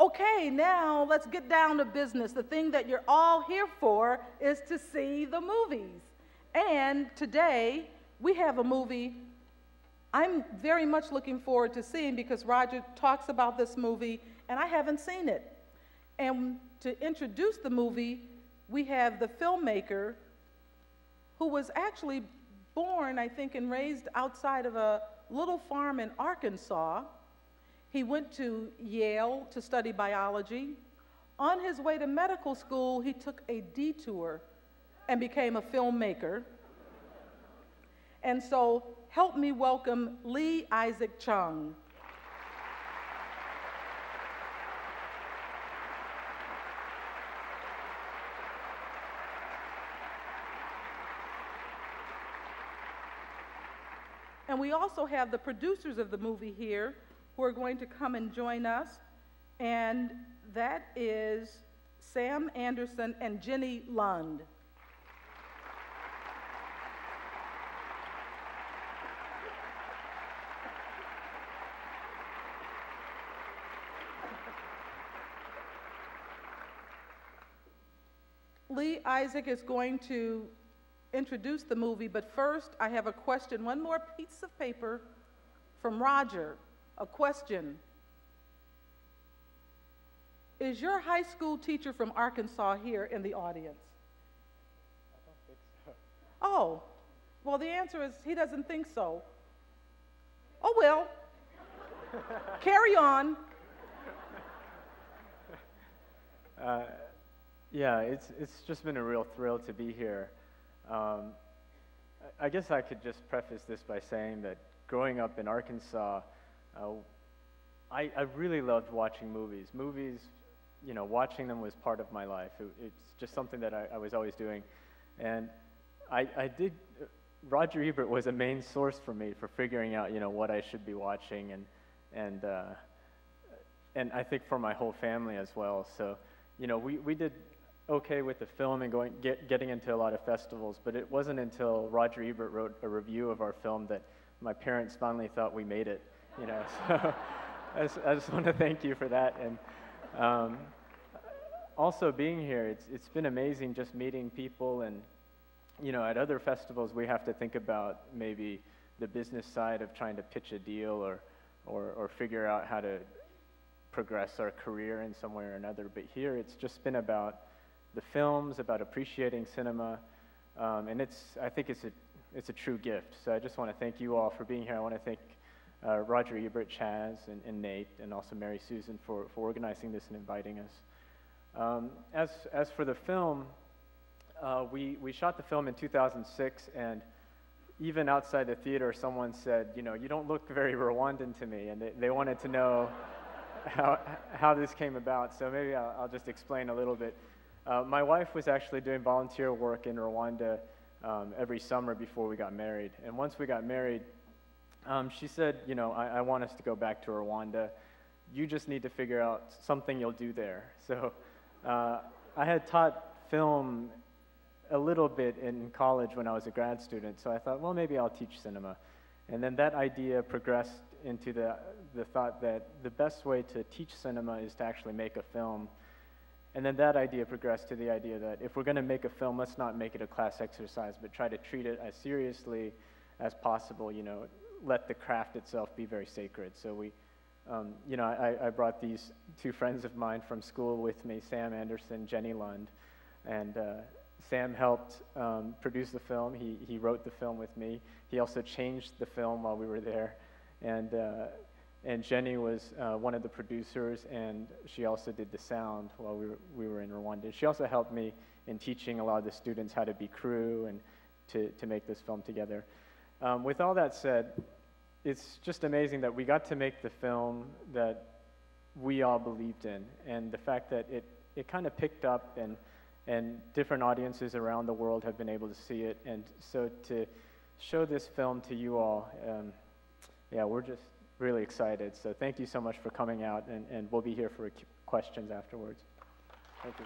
Okay, now let's get down to business. The thing that you're all here for is to see the movies. And today, we have a movie I'm very much looking forward to seeing because Roger talks about this movie and I haven't seen it. And to introduce the movie, we have the filmmaker who was actually born, I think, and raised outside of a little farm in Arkansas. He went to Yale to study biology. On his way to medical school, he took a detour and became a filmmaker. And so, help me welcome Lee Isaac Chung. And we also have the producers of the movie here who are going to come and join us. And that is Sam Anderson and Jenny Lund. Lee Isaac is going to introduce the movie, but first I have a question. One more piece of paper from Roger. A question. Is your high school teacher from Arkansas here in the audience? I don't think so. Oh, well, the answer is he doesn't think so. Oh, well. Carry on. Yeah, it's just been a real thrill to be here. I guess I could just preface this by saying that growing up in Arkansas, I really loved watching movies. Movies, you know, watching them was part of my life. It's just something that I was always doing. And Roger Ebert was a main source for me for figuring out, you know, what I should be watching and I think for my whole family as well. So, you know, we did okay with the film and getting into a lot of festivals, but it wasn't until Roger Ebert wrote a review of our film that my parents finally thought we made it, you know. So I just want to thank you for that. And also being here, it's been amazing just meeting people. And, you know, at other festivals we have to think about maybe the business side of trying to pitch a deal or figure out how to progress our career in some way or another. But here it's just been about the films, about appreciating cinema, and I think it's a true gift. So I just want to thank you all for being here. I want to thank Roger Ebert, Chaz, and Nate, and also Mary Susan for organizing this and inviting us. As for the film, we shot the film in 2006, and even outside the theater, someone said, you know, you don't look very Rwandan to me, and they wanted to know how this came about. So maybe I'll just explain a little bit. My wife was actually doing volunteer work in Rwanda every summer before we got married. And once we got married, she said, you know, I want us to go back to Rwanda. You just need to figure out something you'll do there. So I had taught film a little bit in college when I was a grad student. So I thought, well, maybe I'll teach cinema. And then that idea progressed into the thought that the best way to teach cinema is to actually make a film. And then that idea progressed to the idea that if we're going to make a film, let's not make it a class exercise, but try to treat it as seriously as possible, you know, let the craft itself be very sacred. So we, you know, I brought these two friends of mine from school with me, Sam Anderson, Jenny Lund, and Sam helped produce the film. He wrote the film with me. He also changed the film while we were there. And Jenny was one of the producers, and she also did the sound while we were in Rwanda. She also helped me in teaching a lot of the students how to be crew and to make this film together. With all that said, it's just amazing that we got to make the film that we all believed in, and the fact that it kind of picked up and different audiences around the world have been able to see it. And so to show this film to you all, yeah, we're just really excited. So thank you so much for coming out, and we'll be here for questions afterwards. Thank you.